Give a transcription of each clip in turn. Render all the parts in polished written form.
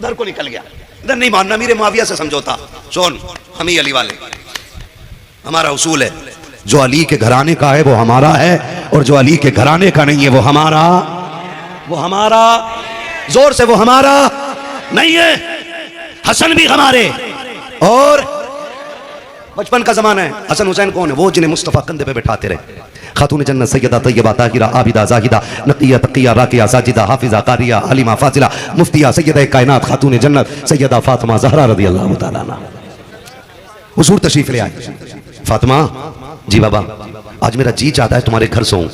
उधर को निकल गया, इधर नहीं मानना, मेरे मुआविया से समझौता। सुन, हम ही अली वाले, हमारा उसूल है, जो अली के घराने का है वो हमारा है, और जो अली के घराने का नहीं है वो हमारा, जोर से, वो हमारा नहीं है। हसन भी हमारे, और बचपन का जमाना है। हसन हुसैन कौन है? वो जिन्हें मुस्तफा कंधे पे बैठाते रहे। खातून जन्नत सैयदा तैयबा ताहिरा आबिदा जाहिदा नकिया तकिया राकिया साजिदा हाफिजा कारिया हलीमा फाजिला मुफ्तिया सैयदा कायनात खातून जन्नत सैयदा फातिमा ज़हरा रज़ियल्लाहु ताला अन्हा हुजूर तशरीफ ले आए। फातिमा, जी बाबा, आज मेरा जी चाहता है तुम्हारे घर सोऊं।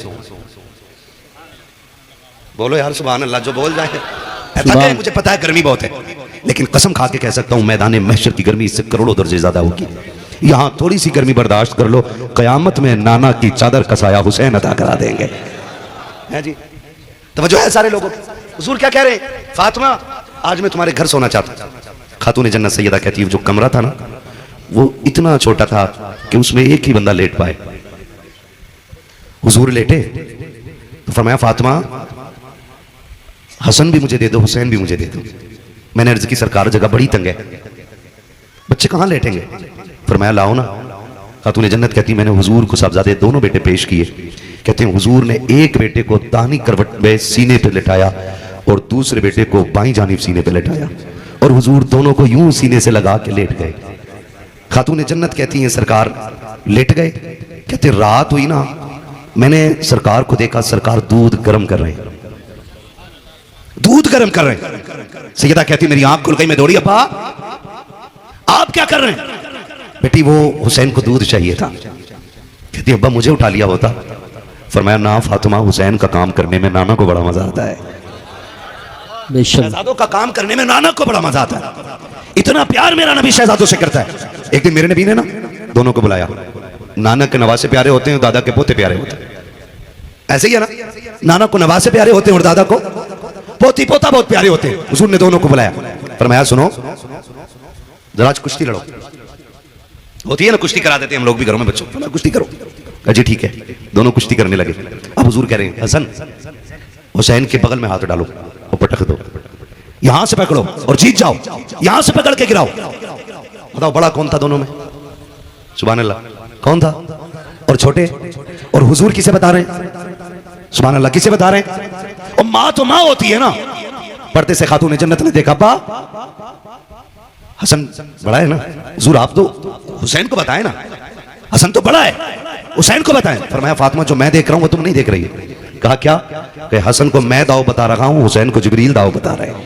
बोलो यार सुभान अल्लाह, जो बोल जाए। ऐसा मुझे पता है गर्मी बहुत है, लेकिन कसम खा के कह सकता हूं मैदान महशर की गर्मी इससे करोड़ों दर्जे ज्यादा होगी। यहां थोड़ी सी गर्मी बर्दाश्त कर लो, कयामत में नाना की चादर का साया हुसैन अता करा देंगे। है जी, तवज्जो है सारे लोगों। हुजूर क्या कह रहे हैं? फातिमा, आज मैं तुम्हारे घर सोना चाहता हूं। खातून जन्नत सैयदा कहती है जो कमरा था ना वो इतना छोटा था कि उसमें एक ही बंदा लेट पाए। हुजूर लेटे तो फरमाया फातिमा, हसन भी मुझे दे दो, हुसैन भी मुझे दे दो। मैंने अर्ज की सरकार जगह बड़ी तंग है, बच्चे कहां लेटेंगे? फरमाया लाओ ना। खातून जन्नत कहती मैंने हुजूर को साहबजादे दोनों बेटे पेश किए। कहते हैं हुजूर ने एक बेटे को दानी करवट में सीने पे लेटाया और दूसरे बेटे को बाईं जानिब सीने पे लेटाया, और हुजूर दोनों को यूं सीने से लगा के लेट गए। खातून जन्नत कहती हैं सरकार लेट गए। कहते रात हुई ना, मैंने सरकार को देखा, सरकार दूध गर्म कर रहे हैं, दूध गर्म कर रहे हैं। सैयदा कहती मेरी आंख खुल गई, मैं दौड़ी, अब्बा आप क्या कर रहे हैं? बेटी वो हुसैन को दूध चाहिए था। कहती अब्बा मुझे उठा लिया होता। फरमाया ना फातिमा, हुसैन का काम करने में नाना को बड़ा मजा आता है। शहजादों का काम करने में नाना को बड़ा मजा आता है। इतना प्यार मेरा नबी शहजादों से करता है। एक दिन मेरे नबी ने ना दोनों को बुलाया। नाना के नवासे प्यारे होते हैं, दादा के पोते प्यारे होते हैं। ऐसे ही है ना, नाना को नवासे प्यारे होते हैं और दादा को पोती पोता बहुत प्यारे होते हैं। हुजूर ने दोनों को बुलाया, फरमाया सुनो जरा आज कुश्ती लड़ो। होती है ना कुश्ती करा देते हैं हम लोग भी घरों में बच्चों, कुश्ती करो। जी ठीक है, दोनों कुश्ती करने लगे। अब हुजूर कह रहे हैं हसन हुसैन के बगल में हाथ डालो और पटक दो, यहां से पकड़ो और जीत जाओ, यहां से पकड़ के गिराओ। बताओ बड़ा कौन था दोनों में? सुभान अल्लाह, कौन था? और छोटे? और हुजूर किसे बता रहे हैं? सुभान अल्लाह, किसे बता रहे हैं? और मां तो मां होती है ना। पर्दे से खातून जन्नत ने देखा, बा हसन बड़ा है ना, हुजूर आप तो हुसैन को बताए ना, हसन तो बड़ा है, हुसैन को बताएं। फरमाया फातिमा जो मैं देख रहा हूं वो तुम नहीं देख रही है। कहा क्या? कि हसन को मैं दाव बता रहा हूं, हुसैन को जिब्रील दाव बता रहे हैं।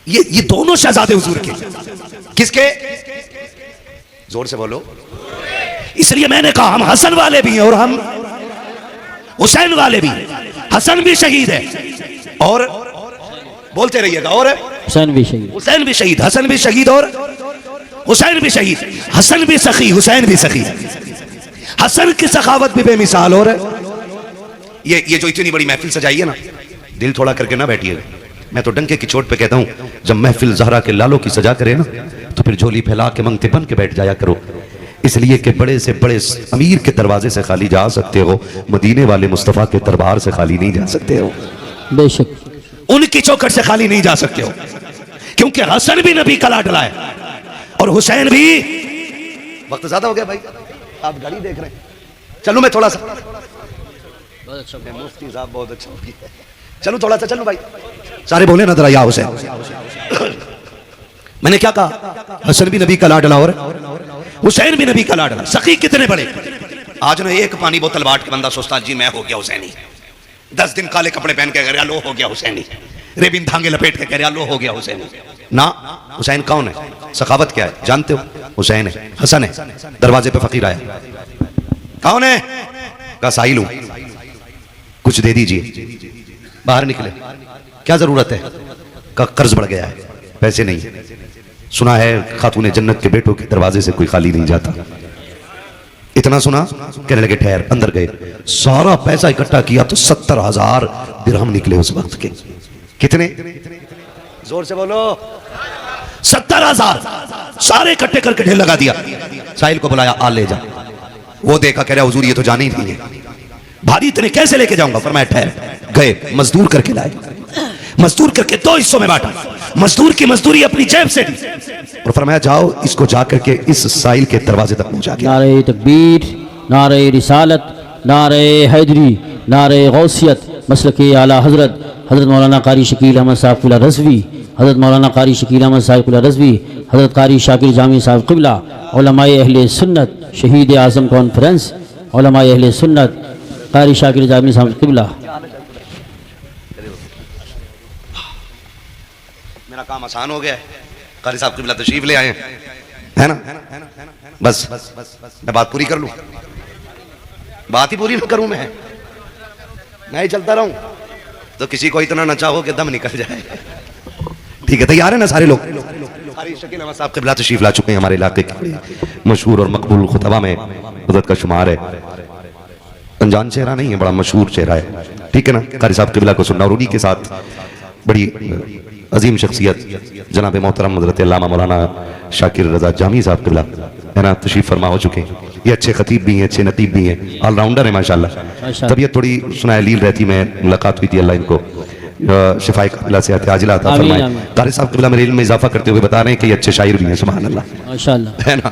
ये दोनों शहजादे हुजूर के। किसके? जोर से बोलो। इसलिए मैंने कहा हम हसन वाले भी हैं और हम हुसैन वाले भी। हसन भी शहीद है और बोलते रहिएगा, और हुसैन भी शहीद, हुसैन भी शहीद, हसन भी शहीद और हुसैन भी शहीद। हसन भी सखी, हुसैन भी सखी। हसन की सखावत भी बेमिसाल। और ये जो इतनी बड़ी महफिल सजाई है ना, दिल थोड़ा करके ना बैठिएगा। मैं तो डंके की चोट पे कहता हूं, जब महफिल ज़हरा के लालों की सजा करे ना तो फिर झोली फैला के मंगते बन के बैठ जाया करो। इसलिए कि बड़े से बड़े अमीर के दरवाजे से खाली जा सकते हो, मदीने वाले मुस्तफ़ा के दरबार से खाली नहीं जा सकते हो। बेशक उनकी चौखट से खाली नहीं जा सकते हो, क्योंकि हसन भी नबी का लाडला है और हुसैन भी। वक्त ज्यादा हो गया भाई, आप गाड़ी देख रहे हैं। चलो मैं थोड़ा सा, बहुत अच्छा, मुफ्ती साहब बहुत अच्छा हो गया। चलो थोड़ा सा चलो भाई, सारे बोले ना जरा या हुसैन। मैंने क्या कहा? हसन भी नबी का लाडला और हुसैन भी नबी का लाडला। सखी कितने बड़े। आज ना एक पानी बोतल बांट के बंदा सोचता जी मैं हो गया हुसैनी। 10 दिन काले कपड़े पहन के कह रहा लो हो गया हुसैनी। रेबिन धांगे लपेट के कह रहा लो हो गया हुसैनी। ना, हुसैन कौन है? सखावत क्या है जानते हो? हुसैन है, हसन है। दरवाजे पे फकीर आया, कौन है? कहा साहिल हूं, कुछ दे दीजिए। बाहर निकले, क्या जरूरत है? का कर्ज बढ़ गया है, पैसे नहीं है। सुना है खातून जन्नत के बेटों के दरवाजे से कोई खाली नहीं जाता। इतना सुना, कहने लगे ठहर। अंदर गए, सारा पैसा इकट्ठा किया तो 70,000 दिरहम निकले उस वक्त के। कितने? जोर से बोलो। 70,000 सारे इकट्ठे करके ढेर लगा दिया। साहिल को बुलाया, आ ले जा। वो देखा, कह रहा हुजूर ये तो जाने ही नहीं है, भारी इतने कैसे लेके जाऊंगा? फरमाया ठहर। गए, मजदूर करके लाए। मजदूर करके दो हिस्सों में बांटा। मजदूर की मजदूरी अपनी जेब से दी और फरमाया जाओ इसको जाकर के इस साहिल के दरवाजे तक पहुंचा के। नारे तकबीर, नारे रिसालत, नारे हैदरी, नारे गौसियत, मसलक आला हज़रत हज़रत मौलाना कारी शकील अहमद साहब क़िबला रज़वी, हज़रत मौलाना कारी शकील अहमद साहब क़िबला रज़वी, हज़रत कारी शाकिर जामी साहब क़िबला, उलमाए अहले सुन्नत, शहीद आज़म कॉन्फ्रेंस, उलमाए अहले सुन्नत, कारी शाकिर जामी साहब क़िबला। मेरा काम आसान हो गया है, कारी साहब क़िबला तशरीफ ले आए हैं, है ना? बस मैं बात पूरी कर लूं, बात ही पूरी ना करूं मैं ही चलता रहूं तो किसी को इतना नचा हो कि दम निकल जाए। ठीक है, तैयार है ना सारे लोग? कारी शकील अहमद साहब क़िबला तशरीफ ला चुके हैं, हमारे इलाके के मशहूर और मकबूल खुतबा में हज़रत का शुमार है। अनजान चेहरा नहीं है, बड़ा मशहूर चेहरा है, ठीक है ना? कारी साहब क़िबला को सुनना और उन्हीं के साथ बड़ी अजीम शख्सियत जनाब मोहतरम हज़रत अल्लामा मौलाना शाकिर रज़ा जामी साहब क़िबला है ना, तशरीफ फरमा हो चुके हैं। ये अच्छे खतीब भी हैं, अच्छे नतीब भी हैं, ऑलराउंडर है माशाल्लाह। तबीयत थोड़ी सुनाए लील रहती, मैं मुलाकात हुई थी, अल्लाह इनको शिफाए कामिला से आजिला अता फरमाए। कारी साहब क़िबला मेरे इल्म में इजाफा करते हुए बता रहे हैं कि ये अच्छे शायर भी हैं, सुभान अल्लाह, माशाअल्लाह, है ना?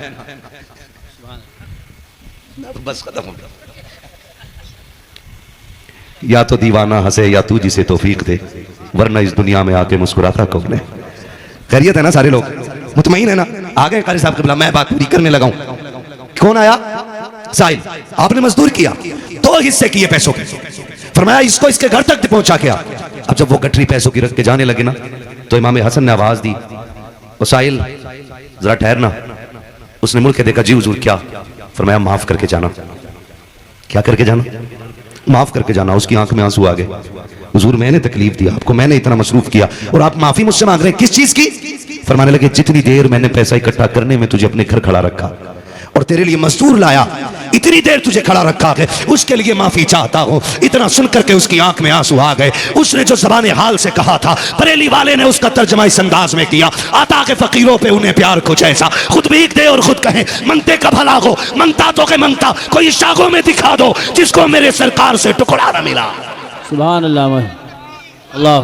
बस खत्म हो गया। या तो दीवाना हंसे या तू जिसे तौफीक दे, वरना इस दुनिया में आके मुस्कुराता कौन है। खैरियत है ना सारे लोग? मुतमईन है ना? आ गए कारी साहब क़िबला, मैं बात पूरी करने लगा हूं। कौन आया? साहिल। आपने मजदूर किया, 2 हिस्से किए पैसों के, फरमाया इसको इसके घर तक पहुंचा के आ। अब जब वो गठरी पैसों की रख के जाने लगे ना, तो इमाम हसन ने आवाज दी, ओ साहिल जरा ठहरना। उसने मुड़ के देखा, जी हुजूर क्या? फरमाया माफ करके जाना। क्या करके जाना? माफ करके जाना। उसकी आंख में आंसू आ गए, हुजूर मैंने तकलीफ दी आपको, मैंने इतना मसरूफ किया और आप माफी मुझसे मांग रहे हैं, किस चीज की? फरमाने लगे जितनी देर मैंने पैसा इकट्ठा करने में तुझे अपने घर खड़ा रखा और तेरे लिए मजदूर लाया, इतनी देर तुझे खड़ा रखा है, उसके लिए माफी चाहता हूं। इतना सुन करके उसकी आंख में आंसू आ गए। उसने जो ज़बान हाल से कहा था, बरेली वाले ने उसका तर्जमा इस अंदाज में किया, आता के फकीरों पे उन्हें प्यार कुछ ऐसा, खुद भीख दे और खुद कहे मंगते का भला हो, मंगता तो के मंगता कोई शागों में दिखा दो जिसको मेरे सरकार से टुकड़ा न मिला। सुभान अल्लाह, अल्लाह।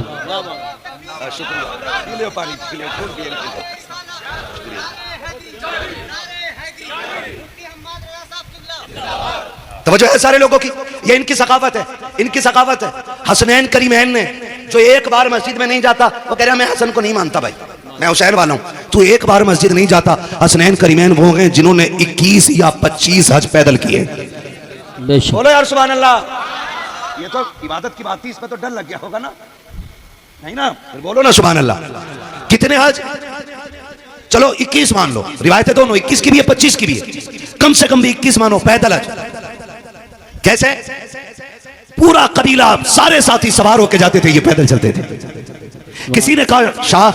तवज्जो है सारे लोगों की? ये इनकी सकाफत है, इनकी सकाफत है। हसनैन करीमैन ने जो एक बार मस्जिद में नहीं जाता, वो कह रहा मैं हसन को नहीं मानता भाई, मैं हुसैन वाला हूं। तू एक बार मस्जिद नहीं जाता। हसनैन करीमैन वो हैं जिन्होंने 21 या 25 हज पैदल किए। बोलो यार सुभान अल्लाह। ये तो इबादत की बात थी, इसमें तो डर लग गया होगा ना? नहीं ना? फिर बोलो ना सुभान अल्लाह। कितने हज? चलो 21 मान लो, रिवायतें दोनों 21 की भी है 25 की भी है, कम से कम भी 21 मानो पैदल हज। कैसे? पूरा कबीला, सारे साथी सवार होके जाते थे, ये पैदल चलते थे। किसी ने कहा शाह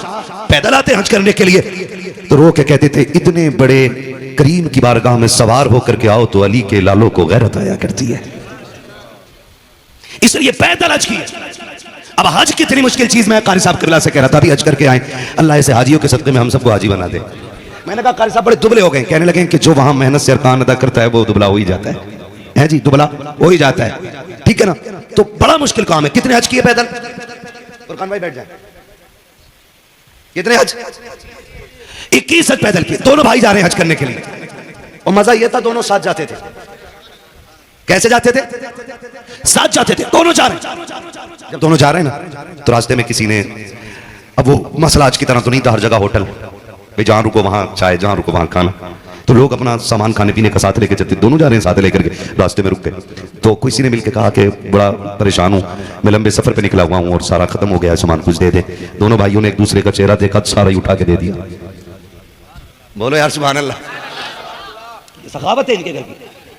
पैदल आते हज करने के लिए, तो रो के कहते थे इतने बड़े करीम की बारगाह में सवार होकर के आओ तो अली के लालों को गैरत आया करती है, इसलिए पैदल हज की। अब हज कितनी मुश्किल चीज, मैं कारी साहब क़िबला से कह रहा था अभी हज करके आए, अल्लाह ऐसे हाजियों के सदक़े में हम सबको हाजी बना दे। मैंने कहा कारी साहब बड़े दुबले हो गए, कहने लगे कि जो वहां मेहनत से अरकान अदा करता है वो दुबला हो ही जाता है जी, दुबला हो ही जाता है, ठीक है ना? तो बड़ा मुश्किल काम है। कितने हज किए पैदल? फुरकान भाई बैठ जाए। कितने हज? 21 हज पैदल किए। दोनों भाई जा रहे हैं हज करने के लिए, और मजा यह था दोनों साथ जाते थे। कैसे जाते थे? साथ जाते थे, दोनों जा रहे हैं। जब दोनों जा रहे हैं ना, तो रास्ते में किसी ने, अब वो मसला आज की तरह तो नहीं था हर जगह होटल भाई, जहां रुको वहां चाय, जहां रुको वहां खाना, तो लोग अपना सामान खाने पीने का साथ लेके चलते, दोनों जा रहे हैं साथ लेकर के, रास्ते में रुक गए। तो किसी ने मिलकर कहा कि बड़ा परेशान हूं, मैं लंबे सफर पे निकला हुआ हूं और सारा खत्म हो गया है सामान, कुछ दे दे। दोनों भाइयों ने एक दूसरे का चेहरा देखा, सारा ही उठा के दे दिया। बोलो यार सुभान अल्लाह। सखावत है इनके घर की,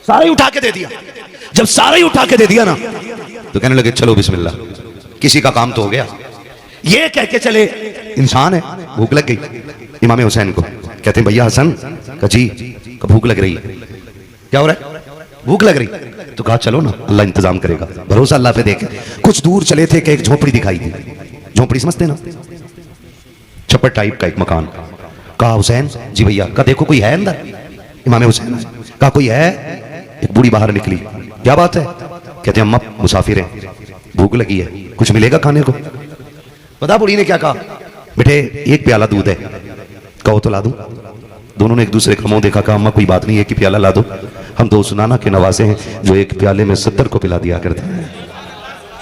सारा ही उठा के दे दिया। जब सारा ही उठा के दे दिया ना, तो कहने लगे चलो बिस्मिल्लाह, किसी का काम तो हो गया। ये कह के चले, इंसान है, भूख लग गई इमाम हुसैन को। कहते हैं भैया हसन का जी का भूख लग रही है। क्या हो रहा है? भूख लग रही। तो कहा चलो ना, अल्लाह इंतजाम करेगा, भरोसा अल्लाह पे देखे। कुछ दूर चले थे कि एक झोपड़ी दिखाई दी। झोपड़ी समझते ना, छप्पर टाइप का एक मकान। कहा हुसैन जी भैया, का देखो कोई है अंदर? इमाम हुसैन कहा कोई है? एक बूढ़ी बाहर निकली। क्या बात है? कहते हैं अम्मा मुसाफिर हैं, भूख लगी है, कुछ मिलेगा खाने को? पता बूढ़ी ने क्या कहा? बेटे एक प्याला दूध है, कहो तो ला दूं। दोनों ने एक दूसरे का मुंह देखा, कहा अम्मा कोई बात नहीं, एक ही प्याला ला दो, हम तो उस नाना के नवासे हैं जो एक प्याले में 70 को पिला दिया करते हैं।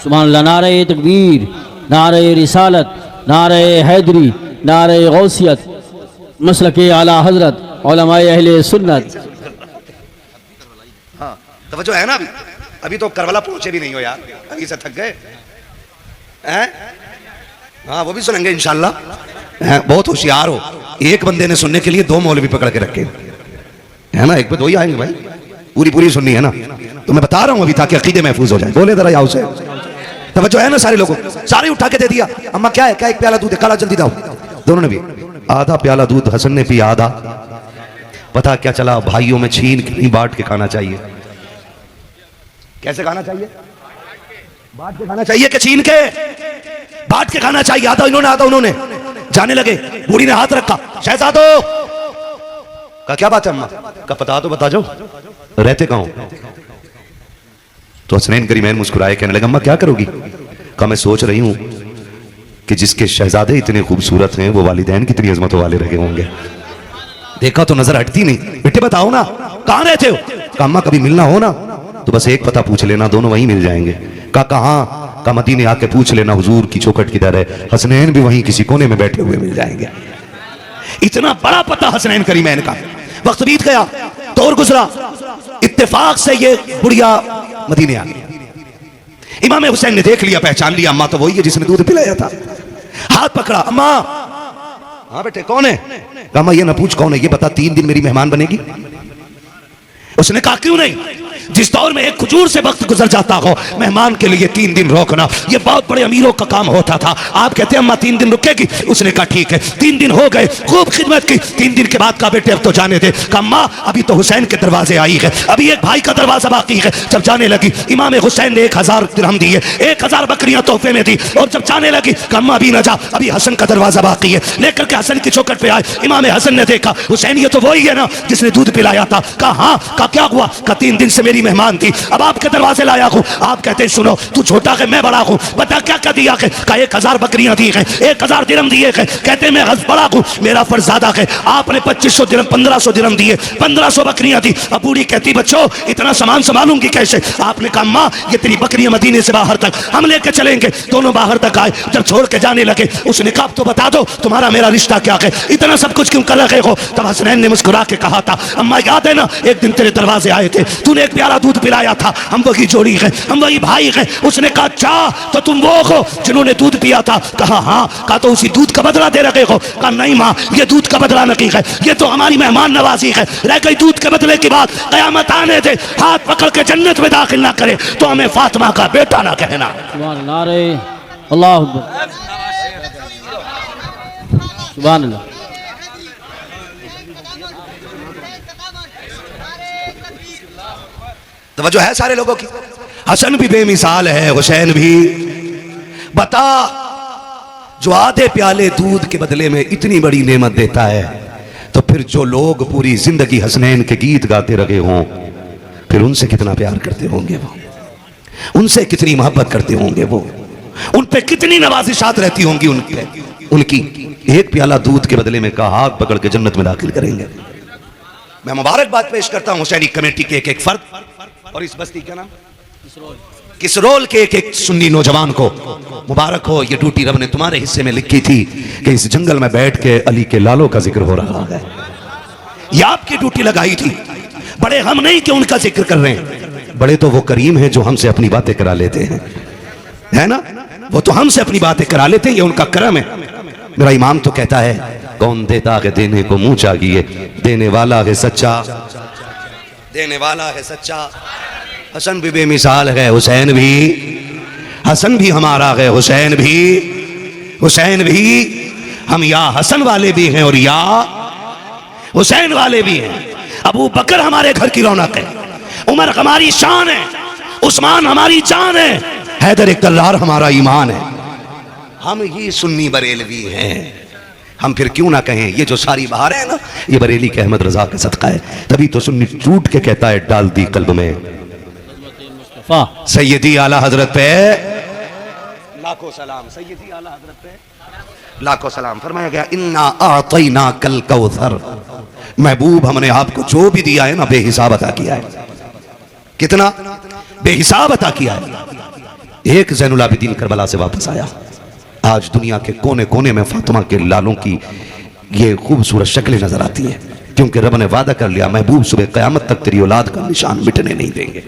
सुभान अल्लाह। नारे तकबीर, नारे रिसालत, नारे हैदरी, नारे गौसियत, मसलके आला हजरत, उलमाए अहले सुन्नत। हाँ तवज्जो है ना? अभी तो करबला पहुंचे भी नहीं हो यार, अभी से थक गए हैं। हाँ वो भी सुनेंगे इंशाल्लाह। बहुत होशियार हो, एक बंदे ने सुनने के लिए 2 मौलवी पकड़ के रखे है ना, एक पे 2 ही आएंगे भाई, पूरी सुननी है ना। तो मैं बता रहा हूं अभी ताकि अकीदे महफूज हो जाए। बोले जरा याओ से तवज्जो है ना सारे लोगों? सारे उठा के दे दिया। अम्मा क्या है? क्या एक प्याला दूध है, काला जल्दी दाओ। दोनों ने भी आधा प्याला दूध, हसन ने पिया आधा। पता क्या चला? भाइयों में छीन के नहीं, बांट के खाना चाहिए। कैसे खाना चाहिए? बांट के खाना चाहिए कि छीन के? बांट के खाना चाहिए। आधा इन्होंने आधा उन्होंने। जाने लगे, बूढ़ी ने हाथ रखा, शहजादो का क्या बात है? अम्मा का पता तो बता जाओ, रहते कहां हो? तो हसनैन करीमैन मुस्कुराए, कहने लगा अम्मा क्या करोगी? कहा मैं सोच रही हूं कि जिसके शहजादे इतने खूबसूरत हैं वो वालिदैन कितनी अजमतों वाले रहे होंगे। देखा तो नजर हटती नहीं। बेटे बताओ ना कहां रहते हो? कहा अम्मा कभी मिलना हो ना तो बस एक पता पूछ लेना, दोनों वहीं मिल जाएंगे। कहा कहां? का मदीने आके पूछ लेना हुजूर की चौखट किधर है, हसनैन भी वहीं किसी कोने में बैठे हुए मिल जाएंगे। इतना बड़ा पता हसनैन करीमैन का। वक्त बीत गया, दौर गुजरा, इत्तेफाक से ये बुढ़िया मदीने आ गई। इमाम हुसैन ने देख लिया, पहचान लिया, अम्मा तो वही है जिसने दूध पिलाया था। हाथ पकड़ा, अम्मा हाँ बेटे कौन है? कहा अम्मा ये ना पूछ कौन है, ये बता 3 दिन मेरी मेहमान बनेगी? उसने कहा क्यों नहीं? जिस दौर में एक खजूर से वक्त गुजर जाता हो, मेहमान के लिए 3 दिन रोकना ये बहुत बड़े अमीरों का काम होता था। आप कहते हैं अम्मा 3 दिन रुकेगी? उसने कहा ठीक है। 3 दिन हो गए, खूब खिदमत की। 3 दिन के बाद कहा बेटे अब तो जाने दे। कहा अम्मा अभी तो हुसैन के दरवाजे आई है, अभी एक भाई का दरवाजा बाकी है। जब जाने लगी, इमाम हुसैन ने 1000 दिरहम दिए, 1000 बकरियां तोहफे में दी। और जब जाने लगी, कहा अम्मा अभी ना जा, अभी हसन का दरवाजा बाकी है। लेकर के हसन की चौखट पे आए। इमाम हसन ने देखा, हुसैन ये तो वही है ना जिसने दूध पिलाया था? कहा हाँ। कहा क्या हुआ? कहा 3 दिन से मेरी मेहमान थी, अब आपके दरवाजे लाया हूं। आप कहते हैं सुनो तू छोटा है मैं बड़ा हूं, बता क्या क्या दिया है? कहा 1000 बकरियां दी है, 1000 दिरहम दिए है। कहते मैं हज बड़ा हूं, मेरा फर्ज ज्यादा है। आपने 2500 दिरहम 1500 दिरहम दिए, 1500 बकरियां दी। अब बूढ़ी कहती बच्चों इतना सामान संभालूंगी कैसे? आपने कहा अम्मा ये तेरी बकरियां मदीने से बाहर तक हम लेके चलेंगे। दोनों बाहर तक आए, जब छोड़ के जाने लगे उसने कहा तो बता दो तुम्हारा मेरा रिश्ता क्या है, इतना सब कुछ क्यों कर रहे हो? तब हसनैन ने मुस्कुरा के कहा था अम्मा याद है ना एक दिन तेरे दरवाजे आए थे, तूने एक प्याला दूध पिलाया था, हम वही जोड़ी है, हम वही भाई है। उसने कहा अच्छा तो तुम वो हो जिन्होंने दूध पिया था? कहा हाँ। कहा तो उसी दूध का बदला दे रहे हो? कहा नहीं माँ ये दूध का बदला नहीं है, ये तो हमारी मेहमान नवाजी है। रह गई दूध के बदले की बात, कयामत आने दे हाथ पकड़ के जन्नत में दाखिल ना करे तो हमें फातिमा का बेटा ना कहना। अल्लाह सुभान अल्लाह। तवज्जो है सारे लोगों की? हसन भी बेमिसाल है, हुसैन भी। बता जो आधे प्याले दूध के बदले में इतनी बड़ी नेमत देता है, तो फिर जो लोग पूरी जिंदगी हसनैन के गीत गाते रहे हों, फिर उनसे कितना प्यार करते होंगे वो, उनसे कितनी मोहब्बत करते होंगे वो, उन पे कितनी नवाजिशात रहती होंगी उनकी। एक प्याला दूध के बदले में कहा हाथ पकड़ के जन्नत में दाखिल करेंगे। मैं मुबारकबाद पेश करता हूं हुसैनी कमेटी के एक फर्द और इस बस्ती का नाम किसरोल के एक सुन्नी नौजवान को। मुबारक हो, ये ड्यूटी रब ने तुम्हारे हिस्से में लिखी थी कि इस जंगल में बैठ के अली के लालों का जिक्र हो रहा है। ये आपकी ड्यूटी लगाई थी। बड़े हम नहीं कि उनका जिक्र कर रहे हैं, बड़े तो वो करीम हैं जो हमसे अपनी बातें करा लेते हैं, है ना? वो तो हमसे अपनी बातें करा लेते हैं, ये उनका करम है। मेरा इमाम तो कहता है कौन देता है देने को मुंह चाहिए, देने वाला है सच्चा, देने वाला है सच्चा। हसन भी बेमिसाल है, हुसैन भी, हसन भी हमारा है, हुसैन भी। हम या हसन वाले भी हैं और या हुसैन वाले भी हैं। अबू बकर हमारे घर की रौनक है, उमर हमारी शान है, उस्मान हमारी जान है, हैदर कल्लार हमारा ईमान है। हम ही सुन्नी बरेलवी हैं। हम फिर क्यों ना कहें ये जो सारी बहार है ना, ये बरेली के अहमद रजा का सदका है। तभी तो सुन्नी टूट के कहता है डाल दी कल्ब में सैयदी आला हजरत पे लाखों सलाम सैयदी आला हजरत पे लाखों सलाम। फरमाया गया इन्ना आतैना कल कौसर, महबूब हमने आपको जो भी दिया है ना बेहिसाब अता किया है। कितना बेहिसाब अता किया है। एक ज़ैनुल आबिदीन करबला से वापस आया, आज दुनिया के कोने कोने में फातिमा के लालों की ये खूबसूरत शक्लें नजर आती है, क्योंकि रब ने वादा कर लिया महबूब सुबह क़यामत तक तेरी औलाद का निशान मिटने नहीं देंगे,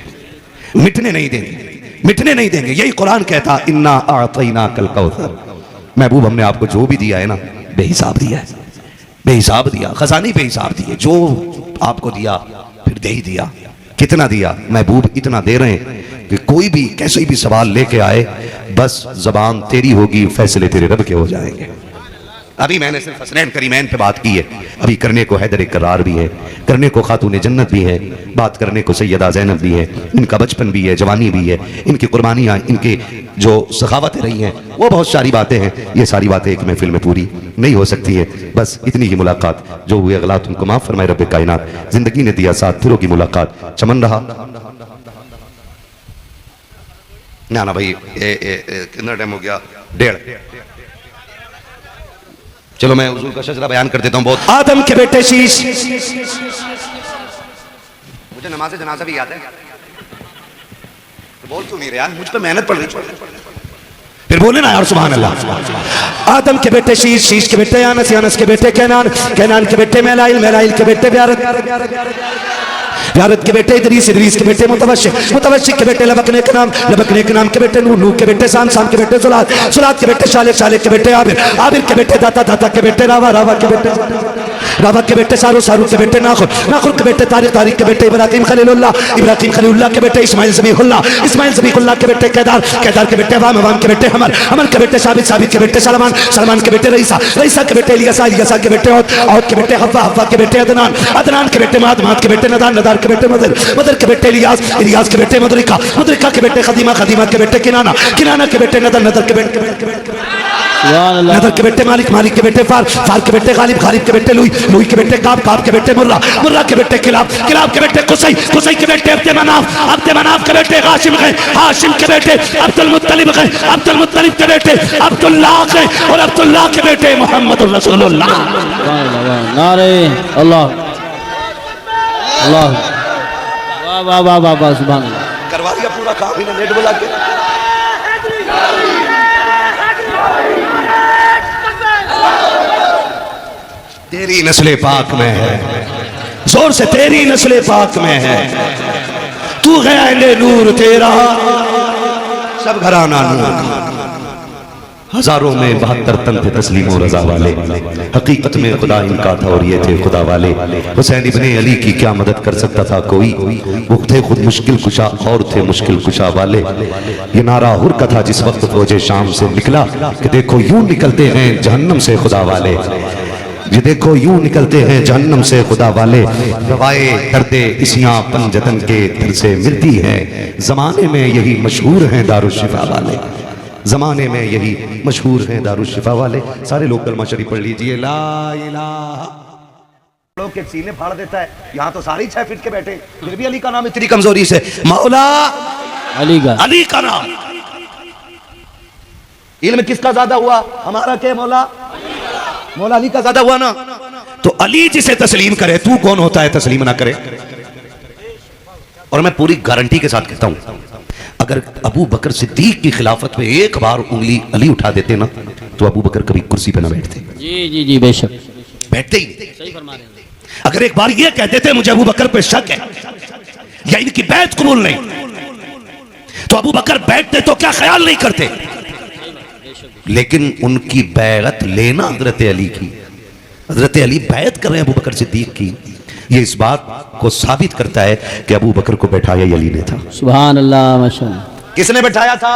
मिटने नहीं देंगे, मिटने नहीं देंगे। यही कुरान कहता इन्ना आतैना कल कौसर, महबूब हमने आपको जो भी दिया है ना बेहिसाब दिया है, बेहिसाब दिया, खजानी बेहिसाब दिए। जो आपको दिया फिर दे ही दिया। कितना दिया महबूब? इतना दे रहे हैं कि कोई भी कैसे भी सवाल लेके आए बस जबान तेरी होगी, फैसले तेरे रब के हो जाएंगे। अभी मैंने सिर्फ हसनैन करीमैन पे बात की है, अभी करने को हैदर करार भी है, करने को खातून जन्नत भी है, बात करने को सैयदा ज़ैनब भी है, इनका बचपन भी है, जवानी भी है, इनकी कुर्बानियाँ, इनके जो सखावतें रही हैं, वो बहुत सारी बातें हैं। ये सारी बातें एक महफिल में पूरी नहीं हो सकती है। बस इतनी ही मुलाकात, जो हुए अगला तुमको माफ़ फरमाए रब कायनात। जिंदगी ने दिया साथ, फिर होगी मुलाकात। चमन रहा ना ना भाई, कितना टाइम हो गया? 1:30। चलो मैं हुजूर का शजरा बयान कर देता हूँ। बहुत आदम के बेटे शीश, मुझे नमाज जनाजा भी याद है, तो बोल क्यों नहीं रहे यार? मुझ पे मेहनत पड़ रही, फिर बोले ना यार सुभान अल्लाह। आदम के बेटे शीश, शीश के बेटे यानस, यानस के बेटे कैनान, कैनान के बेटे मैलाइल, मैलाइल के बेटे ब्यारत, ब्यारत के बेटे इदरीस, इदरीस के बेटे मुतवश्शिक, मुतवश्शिक के बेटे लबकने के नाम, लबकने के नाम के बेटे नूह, नूह के बेटे साम, साम के बेटे जुलात, जुलात के बेटे शालिक, शालिक के बेटे आबिर, आबिर के बेटे दाता, दाता के बेटे रावा, रावा के बेटे रावा के बेटे सारू, सारू के बेटे नाखुर, नाखुर के बेटे तारिक, तारिक के बेटे इब्राहिम खलीलुल्लाह, इब्राहिम खलीलुल्लाह के बेटे इस्माइल ज़बीहुल्लाह, इस्माइल ज़बीहुल्लाह के बेटे केदार, केदार के बेटे अवाम, अवाम के बेटे हमर, हमर के बेटे साबित, साबित के बेटे सलमान, सलमान के बेटे रईसा, रईसा के बेटे इलियासा, इलियासा के बेटे औद, औद के बेटे हव्वा, हव्वा के बेटे अदनान, अदनान के बेटे माद, माद के बेटे नदार, नदार के बेटे मदर, मदर के बेटे इलियास, इलियास के बेटे मदरिका, मदरिका के बेटे खदीमा, खदीमा के बेटे किनाना, किनाना के बेटे नदर, नदर के बेटे नदर के बेटे मालिक, मालिक के बेटे फार, फार के बेटे गालिब, गालिब के बेटे लुई, लुई के बेटे काब, काब के बेटे मुर्रा, मुर्रा के बेटे किलाब, किलाब के बेटे कुसै, कुसै के बेटे अब्दे मनाफ, अब्दे मनाफ के बेटे हाशिम गए, हाशिम के बेटे अब्दुल मुत्तलिब गए, अब्दुल मुत्तलिब के बेटे अब्दुल्लाह गए, और अब्दुल्लाह के बेटे मोहम्मद रसूलुल्लाह। नारे अल्लाह अल्लाह, वाह वाह वाह वाह वाह, सुभान अल्लाह। करवा दिया पूरा काम, इन्हें नेट बुला के। तेरी नस्ले पाक में है, जोर से तेरी नस्ले पाक में है, तू गया नूर तेरा, सब घराना नूर। हजारों में 72 तन थे तस्लीम और रजा वाले, हकीकत में खुदा इनका था और ये थे खुदा वाले। हुसैन इब्ने अली की क्या मदद कर सकता था कोई, वो थे खुद मुश्किल कुशा और थे मुश्किल कुशा वाले। ये नारा हुर का था जिस वक्त फौजे शाम से निकला, कि देखो यूं निकलते हैं जहन्नम से खुदा वाले, ये देखो यूं निकलते हैं जहन्नम से खुदा वाले। रवाए दर्दे इसियां पंजतन के दर से मिलती है, जमाने में यही मशहूर हैं दारुशिफा वाले, जमाने में यही मशहूर हैं दारुशिफा वाले। सारे लोग कलमा शरीफ पढ़ लीजिए, ला इलाहा। लोग के सीने फाड़ देता है, यहाँ तो सारी 6 फीट के बैठे, फिर भी अली का नाम इतनी कमजोरी से, मौला अली का, अली का नाम। इल्म किसका ज्यादा हुआ? हमारा के मौला, मौला अली का ज्यादा हुआ ना। तो अली जिसे तस्लीम करे, तू कौन होता है तस्लीम ना करे? और मैं पूरी गारंटी के साथ कहता हूं, अगर अबू बकर सिद्दीक की खिलाफत में एक बार उंगली अली उठा देते ना, तो अबू बकर कभी कुर्सी पे ना बैठते। जी जी जी बेशक, बैठते ही सही फरमा रहे हैं। अगर एक बार ये कह देते मुझे अबू बकर पे शक है या इनकी बैत कबूल नहीं, तो अबू बकर बैठते तो क्या ख्याल नहीं करते। लेकिन उनकी बैत लेना हजरत अली की, हजरत अली बैत कर रहे हैं अबू बकर सिद्दीक की, ये इस बात को साबित करता है कि अबू बकर को बैठाया अली ने था। सुभान अल्लाह, माशाअल्लाह। किसने बैठाया था?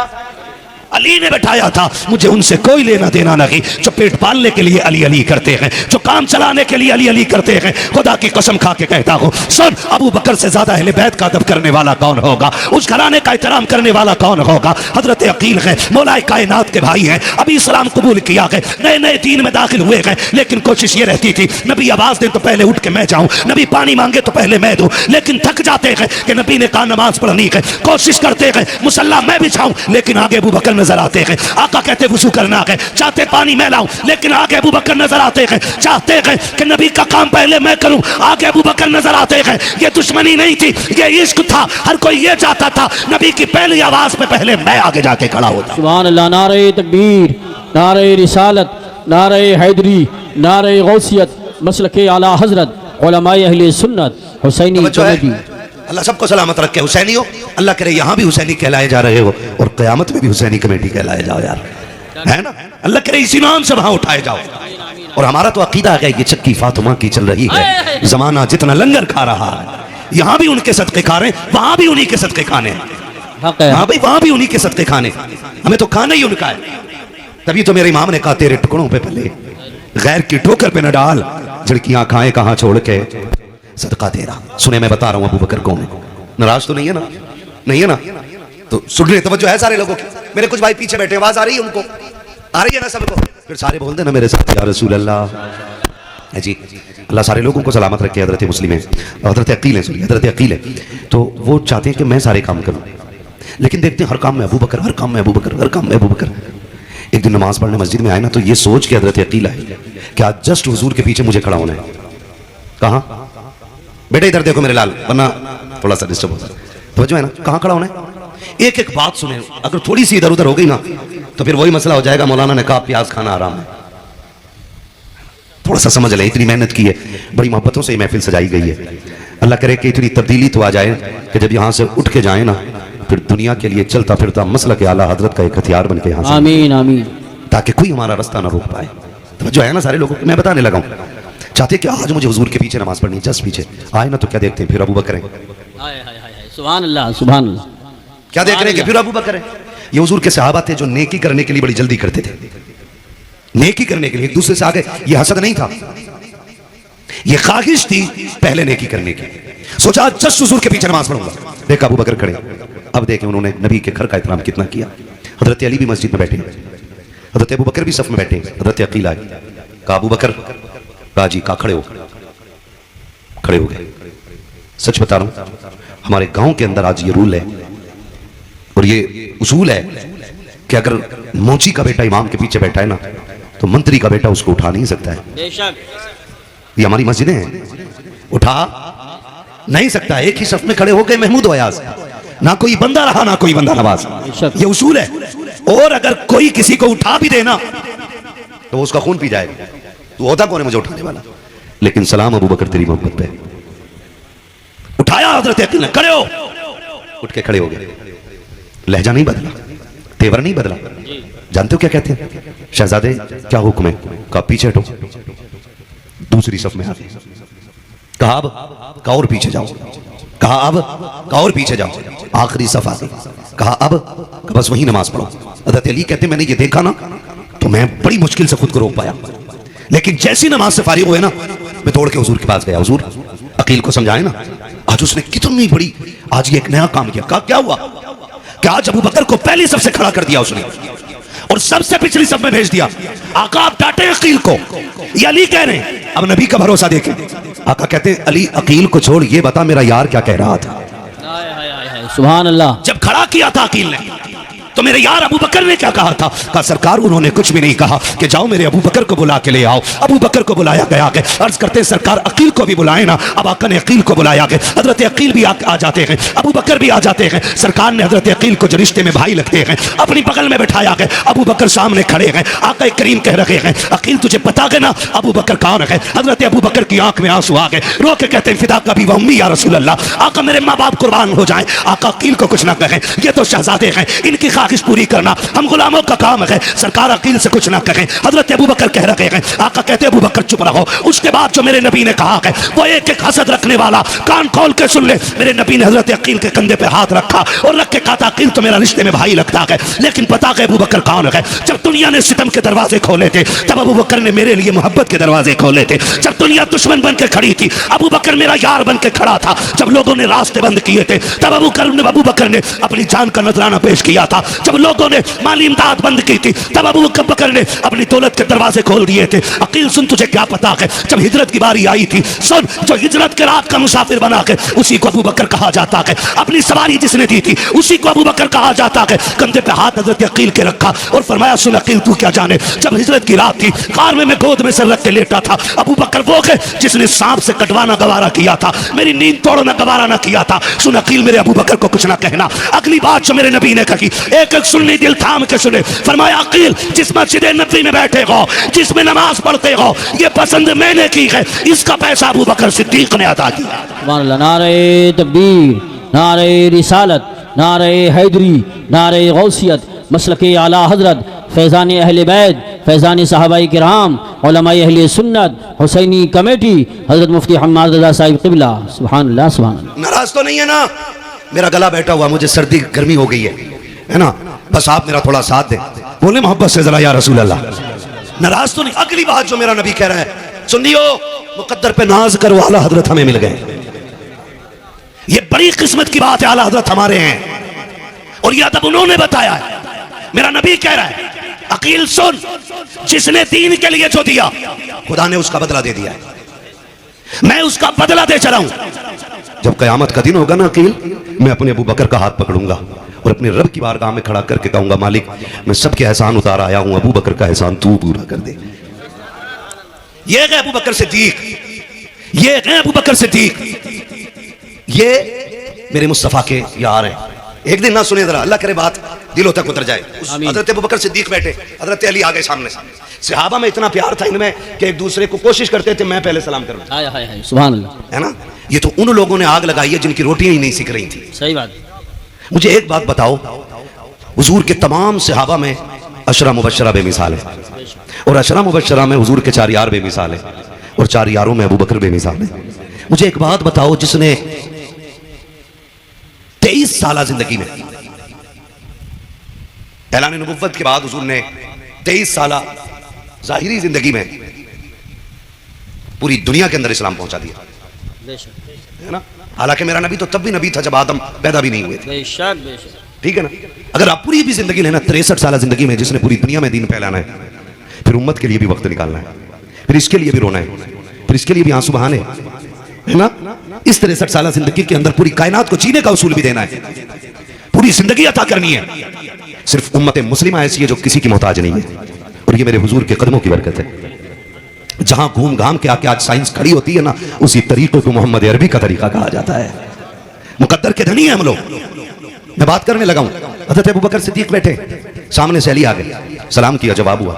अली ने बैठाया था। मुझे उनसे कोई लेना देना नहीं जो पेट पालने के लिए अली अली करते हैं, जो काम चलाने के लिए अली अली करते हैं। खुदा की कसम खा के कहता हूँ, सुन, अबू बकर से ज्यादा अहले बैत का अदब करने वाला कौन होगा, उस घराने का एहतराम करने वाला कौन होगा? हजरत अकील है, मौलाए कायनात के भाई हैं, अभी इस्लाम कबूल किया है, नए नए दीन में दाखिल हुए हैं, लेकिन कोशिश ये रहती थी नबी आवाज दे तो पहले उठ के मैं जाऊं, नबी पानी मांगे तो पहले मैं दूं। लेकिन थक जाते हैं कि नबी ने कहा नमाज पढ़नी है, कोशिश करते हैं मुसल्ला मैं बिछाऊं, लेकिन आगे अबू बकर नजर आते हैं। आका कहते वुजू करना है, चाहते पानी मैं लाऊं, लेकिन आगे अबू बकर नजर आते हैं। चाहते हैं कि नबी का काम पहले मैं करूं, आगे अबू बकर नजर आते हैं। ये दुश्मनी नहीं थी, ये इश्क था। हर कोई ये चाहता था नबी की पहली आवाज पे पहले मैं आगे जाके खड़ा होता। सुभान अल्लाह। नारे तकबीर, नारे रिसालत, नारे हैदरी, नारे गौसियत, मसलके आला हजरत, उलमाए अहले सुन्नत, हुसैनी कमेटी। अल्लाह सबको सलामत रखे। हुसैनी हो, अल्लाह करे यहाँ भी हुसैनी कहलाए जा रहे हो और क़यामत में भी हुसैनी कमेटी कहलाए जाओ यार, है ना। अल्लाह करे इसी नाम से वहां उठाए जाओ। और हमारा तो अकीदा है कि ये चक्की फातिमा की चल रही है, जमाना जितना लंगर खा रहा है, यहाँ भी उनके सदके खा रहे हैं, वहां भी उन्हीं के सदके खाने हैं। हाँ भाई, वहां भी उन्हीं के सदके खाने, हमें तो खाना ही उनका है। तभी तो मेरे इमाम ने कहा तेरे टुकड़ों पे पले गैर की ठोकर पे न डाल, झिड़कियां खाए कहां छोड़ के सदका दे रहा। सुने मैं बता रहा हूं अबू बकर कौन है। नाराज तो नहीं है ना? नहीं है ना? तो सुन रहे, तवज्जो है सारे लोगों की। मेरे कुछ भाई पीछे बैठे, आवाज आ रही है उनको? आ रही है ना सबको? फिर सारे बोल देना मेरे साथ, या रसूल अल्लाह। जी अल्लाह सारे लोगों को सलामत रखे। हजरत मुस्लिम है, हजरत अकील है, सॉरी हजरत अकील है। तो वो चाहते हैं कि मैं सारे काम करूं, लेकिन देखते हैं हर काम में अबू बकर, हर काम में अबू बकर, हर काम में अबू बकर। एक दिन नमाज पढ़ने मस्जिद में आए ना, तो ये सोच के हजरत अकील आए कि आज जस्ट हुजूर के पीछे मुझे खड़ा होना है। कहाँ बेटे? इधर देखो मेरे लाल, वरना थोड़ा सा डिस्टर्ब होता है। तो जो है ना, कहाँ खड़ा होना है? एक एक बात सुने, अगर थोड़ी सी इधर उधर हो गई ना तो फिर वही मसला हो जाएगा। मौलाना ने कहा प्याज खाना आराम है। थोड़ा सा समझ ले, इतनी मेहनत की है, बड़ी मोहब्बतों से ये महफिल सजाई गई है। अल्लाह करे कि इतनी तब्दीली तो आ जाए कि जब यहाँ से उठ के जाए ना, फिर दुनिया के लिए चलता फिरता मसला के आला हजरत का एक हथियार बन के यहाँ से, आमीन आमीन, ताकि कोई हमारा रास्ता ना रोक पाए। तो जो है ना सारे लोगों को मैं बताने लगा हूँ, चाहते कि आज मुझे हुजूर के पीछे नमाज पढ़नी, जस्ट पीछे आए ना तो क्या देखते हैं? फिर अबू बकर है। सुभान अल्लाह, सुभान अल्लाह। क्या देख रहे हैं कि फिर अबू बकर है। ये हुजूर के सहाबा थे जो नेकी करने के लिए बड़ी जल्दी करते थे, नेकी करने के लिए एक दूसरे से आगे। ये हसद नहीं था, ये ख्वाहिश थी पहले नेकी करने की। सोचा जस्ट हुजूर के पीछे नमाज पढ़ूंगा। देखा अबू बकर खड़े, अब देखें उन्होंने नबी के घर का एहतराम कितना किया। हजरत अली भी मस्जिद में बैठे, हजरत अबू बकर भी सफ में बैठे। हजरत अकील आए, कहा अबू बकर, कहा जी, कहा खड़े हो, खड़े हो गए। सच बता रहा हूं, हमारे गांव के अंदर आज ये रूल है और ये उसूल है कि अगर मोची का बेटा इमाम के पीछे बैठा है ना, तो मंत्री का बेटा उसको उठा नहीं सकता है। बेशक ये हमारी मस्जिदें हैं, उठा नहीं सकता। एक ही सफ में खड़े हो गए महमूद अयाज, ना कोई बंदा रहा ना कोई बंदा नवाज। ये उसूल है। और अगर कोई किसी को उठा भी देना तो उसका खून पी जाएगा। तो होता कौन है मुझे उठाने वाला? लेकिन सलाम अबू बकर तेरी मोहब्बत पे। उठाया हजरत अकील ने, खड़े हो, उठ के खड़े हो गए। लहजा नहीं बदला, तेवर नहीं बदला। जानते हो क्या कहते हैं? शहजादे क्या हुक्म है? कहा पीछे हटो। दूसरी सफ में आ गए, कहा अब, कहा और पीछे जाओ, कहा अब, कहा और पीछे जाओ। आखिरी सफ आ गई, कहा अब, कहा बस वही नमाज पढ़ो। हजरत अली कहते मैंने ये देखा ना तो मैं बड़ी मुश्किल से खुद को रोक पाया, लेकिन जैसी नमाज से फारिग हुए ना, मैं दौड़ के हुजूर के पास गया। हुजूर अकील को समझाए ना, आज उसने कितनी बड़ी, आज ये एक नया काम किया। कहा क्या हुआ? कि आज अबू बकर को पहली सबसे खड़ा कर दिया उसने और सबसे पिछली सब में भेज दिया। आका आप डांटे अकील को, ये अली कह रहे हैं, अब नबी का भरोसा देखें। आका कहते हैं अली अकील को छोड़, ये बता मेरा यार क्या कह रहा था। सुभान अल्लाह। जब खड़ा किया था अकील ने तो मेरे यार अबू बकर ने क्या कहा था? कहा सरकार उन्होंने कुछ भी नहीं कहा कि जाओ मेरे अबू बकर को बुला के ले आओ। अबू बकर को बुलाया गया है। अर्ज करते हैं सरकार अकील को भी बुलाए ना। अब आका ने अकील को बुलाया गया। हजरत अकील भी आ जाते हैं, अबू बकर भी आ जाते हैं। सरकार ने हजरत अकील को जो रिश्ते में भाई लगते हैं अपनी बगल में बैठाया गया। अबू बकर सामने खड़े हैं। आका करीम कह रहे हैं अकील तुझे पता है ना अबू बकर कौन है? हजरत अबू बकर की आंख में आंसू आ गए, रो के कहते हैं फिदा कभी वह उम्मी या रसूल अल्लाह, आका मेरे माँ बाप कुर्बान हो जाएं। आका अकील को कुछ ना कहें, ये तो शहजादे हैं, इनकी ख्वाहिश पूरी करना हम गुलामों का काम है। सरकार अकील से कुछ ना कहें। हजरत अबू बकर कह रहे हैं, आका कहते अबू बकर चुप रहो। उसके बाद जो मेरे नबी ने कहा है वो एक एक हसद रखने वाला कान खोल के सुन ले। मेरे नबी ने हजरत अकील के कंधे पे हाथ रखा और रख के कहा था अकील तो मेरा रिश्ते में भाई लगता है, लेकिन पता है अबू बकर कौन है? जब दुनिया ने सितम के दरवाजे खोले थे तब अबू बकर ने मेरे लिए मोहब्बत के दरवाजे खोले थे। जब दुनिया दुश्मन बन के खड़ी थी अबू बकर मेरा यार बन के खड़ा था। जब लोगों ने रास्ते बंद किए थे तब अबू बकर ने अपनी जान का नजराना पेश किया था। जब लोगों ने माली इमदाद बंद की थी तब अबू बकर ने अपनी दौलत के दरवाजे खोल दिए थे। अकील सुन, तुझे क्या पता है, जब हिजरत की बारी आई थी, सुन, जो हिजरत के रात का मुसाफिर बना के उसी को अबू बकर कहा जाता है। अपनी सवारी जिसने दी थी उसी को अबू बकर कहा जाता है। कंधे पे हाथ हजरत अकील के रखा और फरमाया, सुन अकील, तू क्या जाने, जब हिजरत की रात थी कार में मैं गोद में सर रख के लेटा था। अबू बकर वो है जिसने सांप से कटवाना गवारा किया था, मेरी नींद तोड़ना गवारा ना किया था। सुन अकील, मेरे अबू बकर को कुछ ना कहना। अगली बात जो मेरे नबी ने कही, एक एक सुन्नी दिल थाम के सुने। फरमाया, अकील, जिस मस्जिद नबी में बैठे हो, जिसमें नमाज पढ़ते हो, ये पसंद मैंने की है, इसका पैसा अबू बकर सिद्दीक ने अदा किया। सुभान अल्लाह। नारे तकबीर, नारे रिसालत, नारे हैदरी, नारे गौसियत, मसलके आला हजरत, फैज़ान अहले बैत, फैज़ान सहाबाए किराम, उलमाए अहले सुन्नत, हुसैनी कमेटी, हजरत मुफ्ती हम्माद रज़ा साहिब क़िबला। सुभान अल्लाह, सुभान अल्लाह। नाराज तो नहीं है ना? मेरा गला बैठा हुआ, मुझे सर्दी गर्मी हो गई है ना? बस आप मेरा थोड़ा साथ दें, बोले मोहब्बत से जरा या रसूल अल्लाह। नाराज तो नहीं। अगली बात जो मेरा नबी कह रहा है, सुनियो, मुकद्दर पे नाज करो, आला हजरत हमें मिल गए। ये बड़ी किस्मत की बात है, आला हजरत हमारे हैं और यह अदब उन्होंने बताया है। मेरा नबी कह रहा है, अकील सुन, जिसने दीन के लिए जो दिया खुदा ने उसका बदला दे दिया है, मैं उसका बदला दे चला हूं। जब कयामत का दिन होगा ना अकील, मैं अपने अबू बकर का हाथ पकड़ूंगा और अपने रब की बारगाह में खड़ा करके कहूंगा, मालिक, मैं सबके एहसान उतार आया हूं, अबू बकर का एहसान तू पूरा कर दे। ये है अबू बकर सिद्दीक, ये है अबू बकर सिद्दीक, ये मेरे मुस्तफा के यार हैं। एक दिन ना सुने जरा, अल्लाह करे बात दिलों तक उतर जाए। हजरत अबू बकर सिद्दीक बैठे, हजरत अली आ गए सामने। सहाबा में इतना प्यार था इनमें कि एक दूसरे को कोशिश करते थे मैं पहले सलाम करूं। हाय हाय हाय, सुभान अल्लाह। है ना? ये तो उन लोगों ने आग लगाई है जिनकी रोटियां ही नहीं सीख रही थी। सही बात। मुझे एक बात बताओ, हुजूर के तमाम सहाबा में अशरा मुबशरा बेमिसाल है और अशरा मुबशरा में हुजूर के 4 यार बेमिसाल है और 4 यारों में अबू बकर बेमिसाल है। मुझे एक बात बताओ, जिसने 23 साल जिंदगी में, ऐलान नबुव्वत के बाद हुजूर ने 23 साल जाहिरी जिंदगी में पूरी दुनिया के अंदर इस्लाम पहुंचा दिया, है ना? हालांकि मेरा नबी तो तब भी नबी था जब आदम पैदा भी नहीं हुए थे। बेशक बेशक, ठीक है ना? अगर आप पूरी भी जिंदगी लेना, 63 साल जिंदगी में जिसने पूरी दुनिया में दीन फैलाना है, फिर उम्मत के लिए भी वक्त निकालना है, फिर इसके लिए भी रोना है, फिर इसके लिए भी आंसू बहाने, है ना? इस 63 साल जिंदगी के अंदर पूरी कायनात को जीने का उसूल भी देना है, पूरी जिंदगी अता करनी है। सिर्फ उम्मत मुस्लिमा ऐसी है जो किसी की मोहताज नहीं है और ये मेरे हुजूर के कदमों की बरकत है। जहां घूम घाम के आके आज साइंस खड़ी होती है ना, उसी तरीके को मोहम्मद अरबी का तरीका कहा जाता है। मुकद्दर के धनी है हम लोग। मैं बात करने लगा हूं, हजरत अबू बकर सिद्दीक बैठे, सामने से अली आ गए, सलाम किया, जवाब हुआ।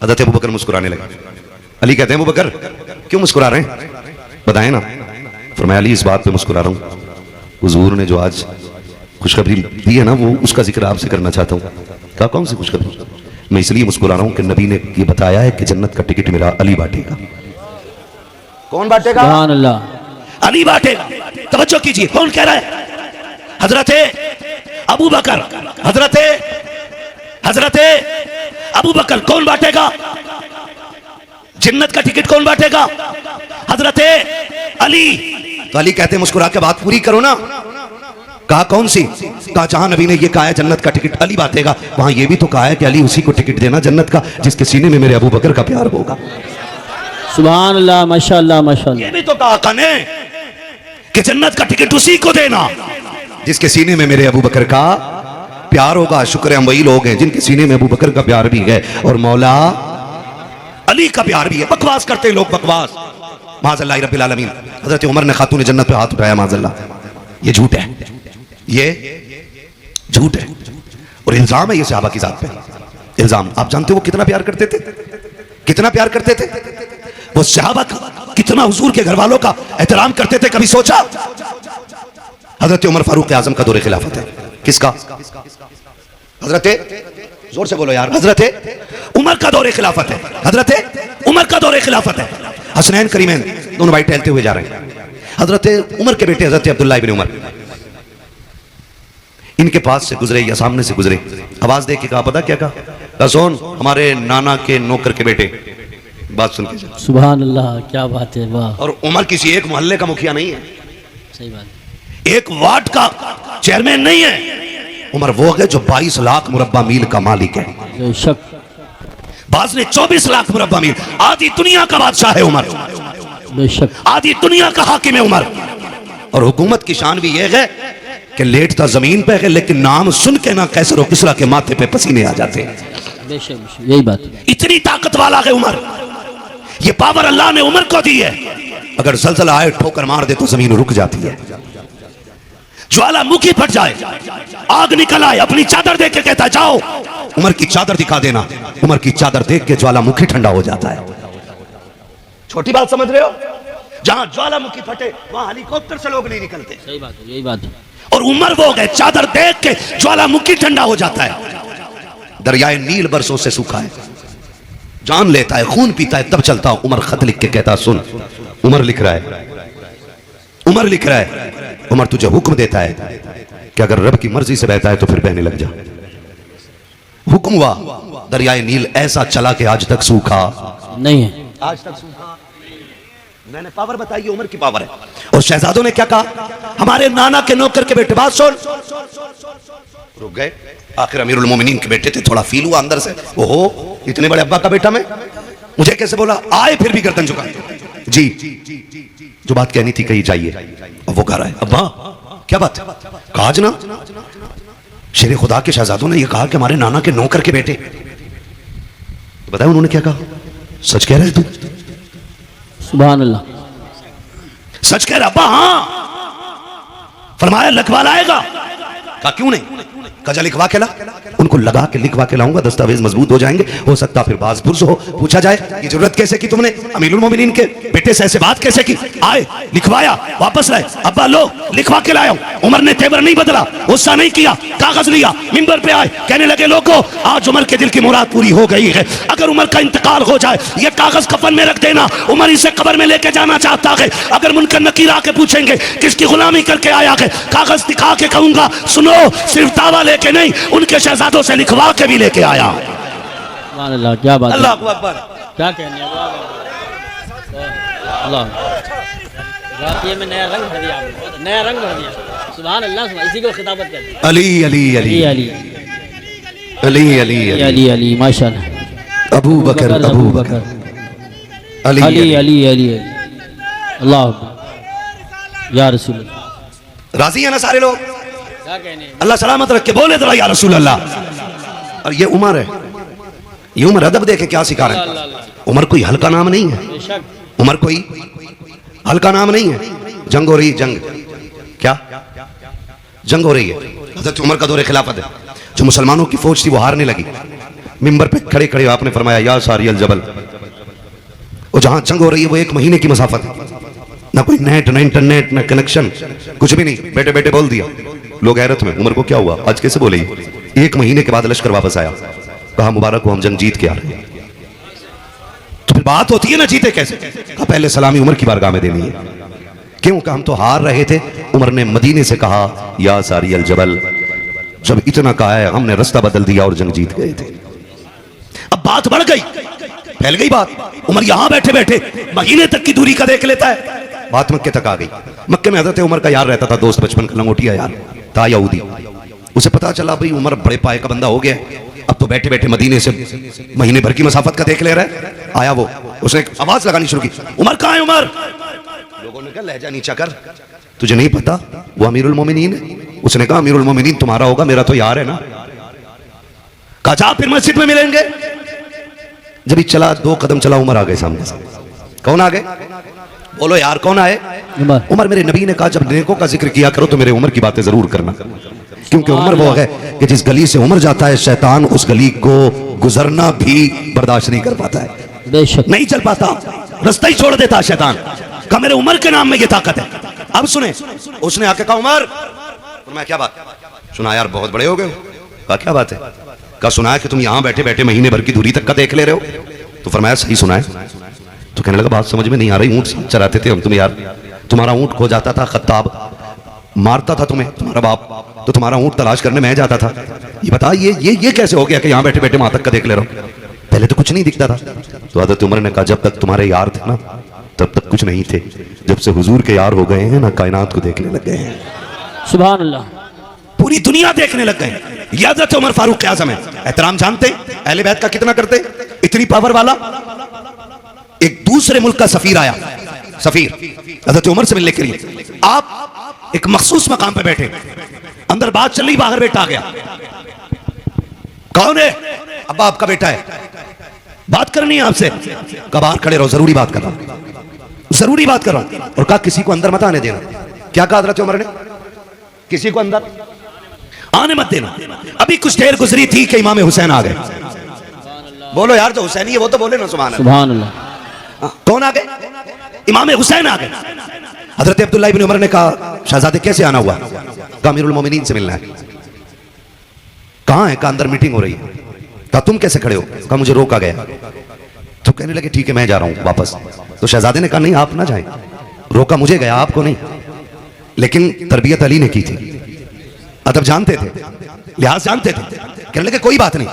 हजरत अबू बकर मुस्कुराने लगे। अली कहते हैं, अबू बकर क्यों मुस्कुरा रहे हैं, बताएं ना। फरमाया, अली इस बात पे मुस्कुरा रहा हूं, हुजूर ने जो आज खुशखबरी दी है ना, वो उसका जिक्र आपसे करना चाहता हूं। कहा, कौन सी खुशखबरी? मैं इसलिए मुस्कुरा रहा हूं कि नबी ने ये बताया है कि जन्नत का टिकट मेरा अली बांटेगा। कौन बांटेगा? सुभान अल्लाह, अली बांटेगा। तवज्जो कीजिए, कौन कह रहा है? हजरत अबू बकर, हजरत अबू बकर। कौन बांटेगा जन्नत का टिकट? कौन बांटेगा? हजरत अली। तो अली कहते, मुस्कुरा के बात पूरी करो ना। कहा, कौन सी? कहा, जहां नबी ने ये कहा है जन्नत का टिकट अली बांटेगा, वहां ये भी तो कहा है कि अली उसी को टिकट देना जन्नत का जिसके सीने में मेरे अबू बकर का प्यार होगा। सुभान अल्लाह, माशाअल्लाह माशाअल्लाह। ये भी तो कहा कने कि जन्नत का टिकट उसी को देना जिसके सीने में मेरे अबू बकर का प्यार होगा। शुक्र है हम वही लोग हैं जिनके सीने में अबू बकर का प्यार भी है और मौला अली का प्यार भी है। बकवास करते हैं लोग, बकवास। माज़अल्लाह रब्बिल आलमीन। हजरत उमर ने खातून जन्नत पे हाथ उठाया, माज़अल्लाह। ये झूठ है, ये झूठ है और इल्जाम है ये सहाबा की जात पे। इल्जाम। आप जानते हो वो कितना प्यार करते थे, कितना प्यार करते थे वो सहाबा, कितना हुजूर के घर वालों का एहतराम करते थे। कभी सोचा? हजरत उमर फारूक आजम का दौरे खिलाफत है। किसका? हजरत, जोर से बोलो यार, हजरत उमर का दौरे खिलाफत है। हजरत उमर का दौरे खिलाफत है। हसनैन करीमैन दोनों भाई टहलते हुए जा रहे हैं। हजरत उमर के बेटे हजरत अब्दुल्लाह इब्न उमर इनके पास से गुजरे या सामने से गुजरे। आवाज दे के कहा, पता क्या कहा? सोन, हमारे नाना के नौकर के बेटे। बात सुन के, सुभान अल्लाह, क्या बात है, वाह। और उमर किसी एक मोहल्ले का मुखिया नहीं है, सही बात, एक वार्ड का चेयरमैन नहीं है। उमर वो है जो 22 लाख मुरब्बा मील का मालिक है। बेशक। बाज ने 24 लाख मुरब्बा मील, आधी दुनिया का बादशाह है उमर, बेशक। आधी दुनिया का हाकिम है उमर। और हुकूमत की शान भी यह है कि लेटता जमीन पे है, लेकिन नाम सुन के ना कैसर और किसरा के माथे पे पसीने आ जाते हैं। बेशक, यही बात। इतनी ताकत वाला है उमर, ये पावर अल्लाह ने उमर को दी है। अगर जलजला आए ठोकर मार दे तो जमीन रुक जाती है, ज्वालामुखी फट जाए, आग निकल आए, अपनी चादर देख के कहता जाओ उमर की चादर दिखा देना, उमर की चादर देख के ज्वालामुखी ठंडा हो जाता है। छोटी बात समझ रहे हो? जहां ज्वालामुखी फटे वहां हेलीकॉप्टर से लोग नहीं निकलते। सही बात है, यही बात है। और उमर वो गए चादर देख के ज्वालामुखी ठंडा हो जाता है। दरियाए नील बरसों से सूखा है, जान लेता है, खून पीता है, तब चलता हूं। उमर खत लिख के कहता सुन, उमर लिख रहा है, उमर लिख रहा है, उमर तुझे हुक्म देता है कि अगर रब की मर्जी से बहता है तो फिर बहने लग जा। हुक्म हुआ, दरियाए नील ऐसा चला कि आज तक सूखा नहीं है, आज तक सूखा। मैंने पावर बताई, उमर की पावर है। और शहजादों ने क्या कहा? हमारे नाना के नौकर के बेटे, बात सुन। रुक गए, आखिर अमीरुल मोमिनीन के बेटे थे, थोड़ा फील हुआ अंदर से, ओहो इतने बड़े अब्बा का बेटा मैं, मुझे कैसे बोला? आए फिर भी गर्दन झुका, जी जो बात कहनी थी कही जाइए। अब वो कह रहा है अब्बा क्या बात? कहा ना शेर खुदा के शहजादों ने यह कहा कि हमारे नाना के नौकर के बेटे। तो बताया उन्होंने क्या कहा? सच कह रहे तू? सुभान अल्लाह, सच कह रहा अब्बा? हाँ। फरमाया लिखवा लाएगा? कहा क्यों नहीं? कजा लिखवा के ला। उनको लगा के लिखवा के लाऊंगा, दस्तावेज मजबूत हो जाएंगे, हो सकता फिर बाज पुरस हो, पूछा जाए ये जरूरत कैसे की तुमने अमीरुल मोमिनीन के बेटे से ऐसे बात कैसे की? आए लिखवाया, वापस लाए, अब्बा लो लिखवा के लाया। उमर ने तेवर नहीं बदला, गुस्सा नहीं किया, कागज लिया, मिंबर पे आए, कहने लगे लोगों आज उमर के दिल की मुराद पूरी हो गई है, अगर उमर का इंतकाल हो जाए ये कागज कफन में रख देना, उमर इसे कब्र में लेके जाना चाहता है। अगर मुनकर नकीर आके पूछेंगे किसकी गुलामी करके आया है, कागज दिखा के कहूंगा सुनो सिर्फ दावा लेके नहीं, उनके शहजादों से लिखवा के भी लेके आया। सुभान अल्लाह, क्या बात है, अल्लाह अकबर, क्या कहने अल्लाह, वाकई में नया रंग भर दिया, नया रंग भर दिया। सुभान अल्लाह, इसी को खिताबत कहते हैं। अली अली अली अली अली अली अली अली माशाअल्लाह, अबू बकर अबू बकर अली अली अली अली अल्लाह या रसूल। राजी है ना सारे लोग? क्या कहने, अल्लाह सलामत रख के बोले तो या रसूल अल्लाह। और ये उमर है, ये उमर अदब देखे क्या सिखा रहे हैं। उमर कोई हल्का नाम नहीं है, उमर कोई हल्का नाम नहीं है। जंग हो रही, जंग क्या जंग हो रही है, हजरत उमर का दौरे खिलाफत है, जो मुसलमानों की फौज थी वो हारने लगी। मिंबर पे खड़े खड़े आपने फरमाया या सारी अल जबल। और जहां जंग हो रही है वो 1 महीने की मसाफत है, ना कोई नेट ना इंटरनेट ना कनेक्शन, कुछ भी नहीं, बैठे बैठे बोल दिया। लोग हैरत में, उमर को क्या हुआ आज कैसे बोले? 1 महीने के बाद लश्कर वापस आया, कहा मुबारक हो हम जंग जीत के आ रहे हैं। तो फिर बात होती है ना जीते कैसे? कहा पहले सलामी उमर की बारगाह में देनी है। क्यों? कहा हम तो हार रहे थे, उमर ने मदीने से कहा या सारी अल जबल। जब इतना कहा है हमने रास्ता बदल दिया और जंग जीत गए थे। अब बात बढ़ गई, फैल गई बात। उमर यहां बैठे बैठे महीने तक की दूरी का देख लेता है, बात मक्के तक आ गई। मक्के में हजरत उमर का यार रहता था, दोस्त बचपन का लंगोटिया यार था यहूदी। उसे पता चला भाई उमर बड़े पाए का बंदा हो गया, अब तो बैठे बैठे मदीने से महीने भर की मसाफत का देख ले रहा है। आया वो, उसने आवाज लगानी शुरू की, उमर कहां है उमर? लोगों ने कहा लहजा नीचा कर, तुझे नहीं पता वो अमीरुल मोमिनीन है? उसने कहा अमीरुल मोमिनीन तुम्हारा होगा, मेरा तो यार है ना। कहा जा फिर मस्जिद में मिलेंगे। जब ही चला 2 कदम चला, उमर आ गए सामने से। कौन आ गए? बोलो यार कौन आए? उमर मेरे नबी ने कहा जब नेकों का जिक्र किया करो तो मेरे उमर की बातें जरूर करना, क्योंकि उमर वो है कि जिस गली से उमर जाता है शैतान उस गली को गुजरना भी बर्दाश्त नहीं कर पाता है, बेशक नहीं चल पाता, रास्ता ही छोड़ देता है शैतान। कहा मेरे उमर के नाम में ये ताकत है। अब सुने, उसने आके कहा उमर, मैं क्या बात? सुना यार बहुत बड़े हो गए। कहा क्या बात है? कहा सुना है कि तुम यहां बैठे बैठे महीने भर की दूरी तक का देख ले रहे हो। तो फरमाया सही सुना है। तो कहने लगा बात समझ में नहीं आ रही, ऊंट चराते थे हम तुम यार, तुम्हारा ऊंट खो जाता था, खत्ताब मारता था तुम्हें तुम्हारा बाप, तो तुम्हारा ऊंट तलाश करने मैं जाता था। ये बता ये कैसे हो गया कि यहाँ बैठे बैठे वहां तक का देख ले रहा हूं? पहले तो कुछ नहीं दिखता था। तो हज़रत उमर ने कहा जब तक तुम्हारे यार थे ना तब तक कुछ नहीं थे, जब से हुजूर के यार हो गए हैं ना कायनात को देखने लग गए हैं। सुभान अल्लाह। पूरी पूरी दुनिया देखने लग गए ये हजरत उमर फारूक आजम है। एहतराम जानते अहले बैत का कितना करते, इतनी पावर वाला। एक दूसरे मुल्क का सफीर आया, सफीर हजरत उमर से मिलने के लिए। आप एक मखसूस मकाम पे बैठे, अंदर बात चल रही, बाहर बेटा आ गया। कौन है? अब्बा आपका बेटा है, बात करनी है आपसे। कब बाहर खड़े रहो, जरूरी बात कर रहा हूं, जरूरी बात कर रहा हूं। और कहा किसी को अंदर मत आने देना। क्या कहा हजरत उमर ने? किसी को अंदर आने मत देना। अभी कुछ देर गुजरी थी कि इमाम हुसैन आ गए। बोलो यार, जो हुसैनी है वो तो बोले ना सुभान अल्लाह। कौन आ गए? इमाम हुसैन आ गए। हजरत अब्दुल्लाह इब्न उमर ने कहा शहजादे कैसे आना हुआ? कहा अमीरुल मोमिनीन से मिलना है। कहां है? कहा अंदर मीटिंग हो रही है। कहा तुम कैसे खड़े हो? कहा मुझे रोका गया। तो कहने लगे ठीक है मैं जा रहा हूं वापस। तो शहजादे ने कहा नहीं आप ना जाएं, रोका मुझे गया आपको नहीं। लेकिन तरबियत अली ने की थी, अदब जानते थे, लिहाज जानते थे। कहने लगे कोई बात नहीं,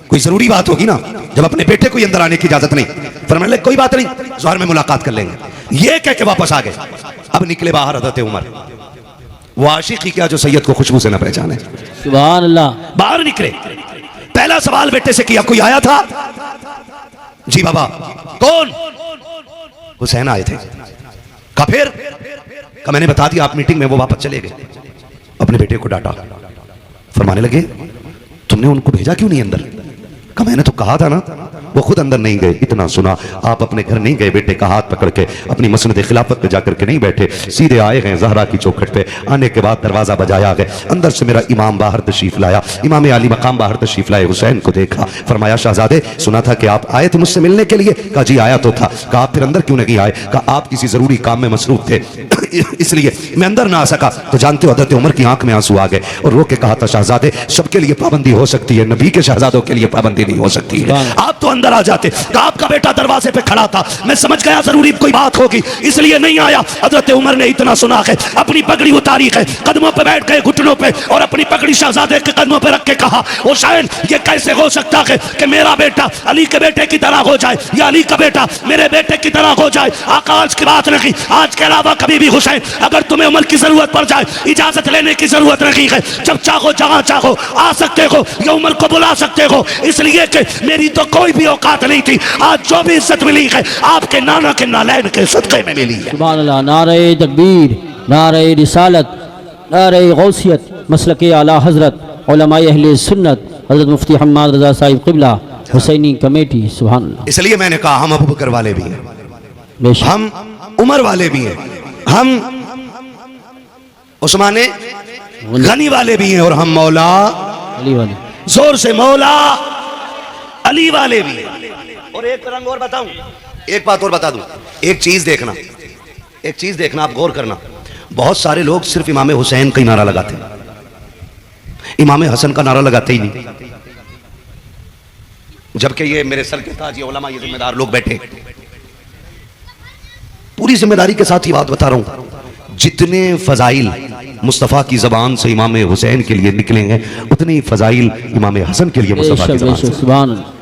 कोई जरूरी बात होगी ना, जब अपने बेटे को अंदर आने की इजाजत नहीं। फरमाने लगे कोई बात नहीं, ज़ोहर में मुलाकात कर लेंगे। ये कह के वापस आ गए। अब निकले बाहर हज़रत उमर, वो आशिक ही क्या जो सैयद को खुशबू से न पहचाने। सुभान अल्लाह। बाहर निकले, पहला सवाल बेटे से किया कोई आया था? जी बाबा। कौन? हुसैन आए थे। कहा फिर? कहा मैंने बता दिया आप मीटिंग में। वो वापस चले गए। अपने बेटे को डांटा, फरमाने लगे तुमने उनको भेजा क्यों नहीं अंदर? कहा मैंने तो कहा था ना। वो खुद अंदर नहीं गए। इतना सुना, आप अपने घर नहीं गए, बेटे का हाथ पकड़ के अपनी मसनद खिलाफत पे जाकर के नहीं बैठे, सीधे आए गए ज़हरा की चौखट पे। आने के बाद दरवाजा बजाया गए, अंदर से मेरा इमाम बाहर तशरीफ लाया, इमाम अली मकाम बाहर तशरीफ लाए। हुसैन को देखा, फरमाया शहजादे सुना था कि आप आए थे मुझसे मिलने के लिए। कहा जी आया तो था। कहा आप फिर अंदर क्यों नहीं आए? कहा आप किसी जरूरी काम में मसरूफ थे इसलिए मैं अंदर ना आ सका। तो जानते हो हज़रत उमर की आंख में आंसू आ गए और रो के कहा था शहजादे सबके लिए पाबंदी हो सकती है, नबी के शहजादों के लिए पाबंदी नहीं हो सकती है। आप तो अंदर आ जाते। आपका बेटा दरवाजे पे खड़ा था, मैं समझ गया जरूरी कोई बात होगी इसलिए नहीं आया। हजरत उमर ने इतना सुना है, अपनी पगड़ी उतारी है, कदमों पे बैठ गए घुटनों पे और अपनी पगड़ी शहजादे के कदमों पे रख के कहा हुसैन ये कैसे हो सकता है कि मेरा बेटा अली के बेटे की तरह हो जाए या अली का बेटा मेरे बेटे की तरह हो जाए। आकाश की बात नहीं, आज के अलावा कभी भी हुसैन अगर तुम्हें उमर की जरूरत पड़ जाए इजाजत लेने की जरूरत नहीं है। जब चाहो जहां चाहो आ सकते हो या उमर को बुला सकते हो, इसलिए कि मेरी तो कोई भी औकात नहीं थी। आज जो भी इज्जत मिली है आपके नाना के नालैन के सदक़े में मिली है। सुभान अल्लाह। नारे तकबीर, नारे रिसालत, नारे गौसियत, मसलके आला हजरत उलमाए अहले सुन्नत हजरत मुफ्ती हम्माद रजा साहिब क़िबला हुसैनी कमेटी। सुभान अल्लाह। इसलिए मैंने कहा हम अबू बकर वाले भी हैं, बेशक हम उमर वाले भी हैं, हम उस्मान गनी वाले भी हैं और हम मौला अली वाले। जोर से मौला अली वाले भी हैं। और एक रंग और बताऊं, एक बात और बता दूं, एक चीज देखना, एक चीज देखना, आप गौर करना। बहुत सारे लोग सिर्फ इमाम हुसैन का ही नारा लगाते हैं, इमाम हसन का नारा लगाते ही नहीं। जबकि ये मेरे सर के ताज ये उलमा ये जिम्मेदार लोग बैठे, पूरी जिम्मेदारी के साथ ही बात बता रहा हूं, जितने फजाइल मुस्तफ़ा की जबान से इमाम हुसैन के लिए निकलेंगे उतने ही फजाइल इमाम हसन के लिए मुस्तफ़ा की जबान से। सुभान अल्लाह।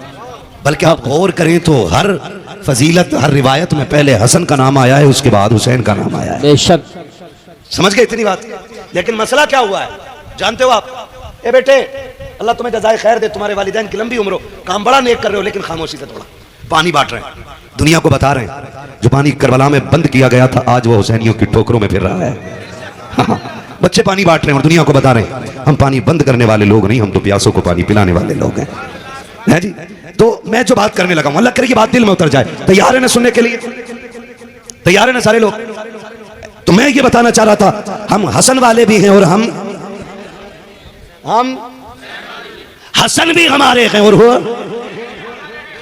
बल्कि आप गौर करें तो हर फजीलत हर रिवायत में पहले हसन का नाम आया है, उसके बाद हुसैन का नाम आया है। बेशक। समझ गए इतनी बात? लेकिन मसला क्या हुआ है जानते हो आप? ए बेटे अल्लाह तुम्हें जज़ाए खैर दे, तुम्हारे वालिदैन की लंबी उम्र हो, काम बड़ा नेक कर रहे हो, लेकिन खामोशी से थोड़ा पानी बांट रहे हैं, दुनिया को बता रहे हैं जो पानी करबला में बंद किया गया था आज वो हुसैनियों की ठोकरों में फिर रहा है। बच्चे पानी बांट रहे हैं और दुनिया को बता रहे हैं हम पानी बंद करने वाले लोग नहीं, हम तो प्यासों को पानी पिलाने वाले लोग हैं। है जी? तो मैं जो बात करने लगा हूं, अल्लाह करे कि बात दिल में उतर जाए। तैयार है ना सुनने के लिए? तैयार है ना सारे लोग? तो मैं ये बताना चाह रहा था हम हसन वाले भी हैं और हम हसन भी हमारे हैं और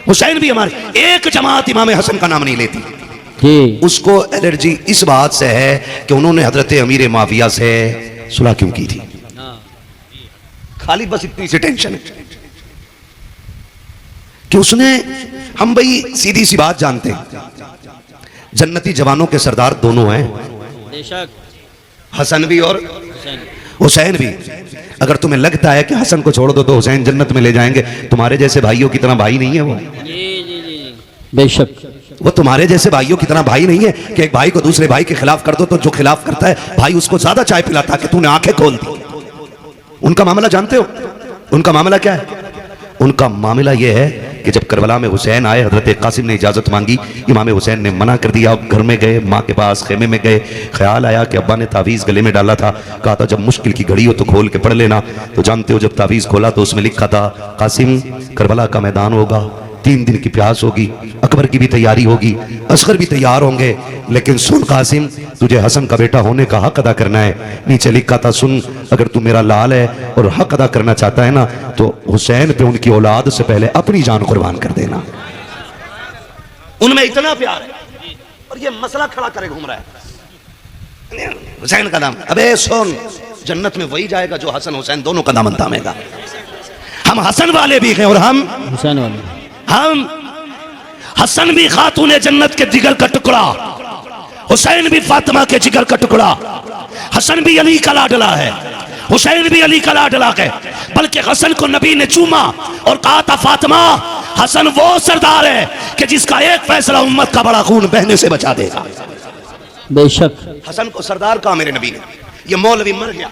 हुसैन भी हमारे। एक जमात इमाम हसन का नाम नहीं लेती, उसको एलर्जी इस बात से है कि उन्होंने हजरत अमीर माविया से सुलह क्यों की थी, खाली बस इतनी सी टेंशन है कि उसने, हम भाई सीधी सी बात जानते हैं जन्नती जवानों के सरदार दोनों हैं, हसन भी और हुसैन भी। अगर तुम्हें लगता है कि हसन को छोड़ दो तो हुसैन जन्नत में ले जाएंगे, तुम्हारे जैसे भाइयों की तरह भाई नहीं है वो। बेशक वो तुम्हारे जैसे भाइयों की तरह भाई नहीं है कि एक भाई को दूसरे भाई के खिलाफ कर दो तो जो खिलाफ करता है भाई उसको ज्यादा चाय पिलाता है कि तूने आंखें खोल दी। उनका मामला जानते हो? उनका मामला क्या है? उनका मामला यह है कि जब करबला में हुसैन आए, हजरत कासिम ने इजाज़त मांगी, इमाम हुसैन ने मना कर दिया। घर में गए, माँ के पास खेमे में गए, ख्याल आया कि अब्बा ने तावीज़ गले में डाला था, कहा था जब मुश्किल की घड़ी हो तो खोल के पढ़ लेना। तो जानते हो जब तावीज़ खोला तो उसमें लिखा था कासिम करबला का मैदान होगा, 3 दिन की प्यास होगी, अकबर की भी तैयारी होगी, असगर भी तैयार होंगे, लेकिन सुन कासिम तुझे हसन का बेटा होने का हक अदा करना है। नीचे लिखा था सुन, अगर तू मेरा लाल है और हक अदा करना चाहता है ना तो हुसैन पे उनकी औलाद से पहले अपनी जान कुर्बान कर देना। उनमें इतना प्यार है और ये मसला खड़ा करे घूम रहा है हुसैन का नाम। अबे सुन, जन्नत में वही जाएगा जो हसन हुसैन दोनों का दामन थामेगा। हम हसन वाले भी हैं और हम हुसैन वाले। हसन भी खातून जन्नत के जिगर का टुकड़ा, हुसैन भी फातिमा के जिगर का टुकड़ा। हसन भी अली का लाडला है, हुसैन भी अली का लाडला है। बल्कि हसन को नबी ने चूमा और कहा था फातिमा, हसन वो सरदार है कि जिसका एक फैसला उम्मत का बड़ा खून बहने से बचा देगा। बेशक हसन को सरदार कहा मेरे नबी ने। ये मौलवी मर गया।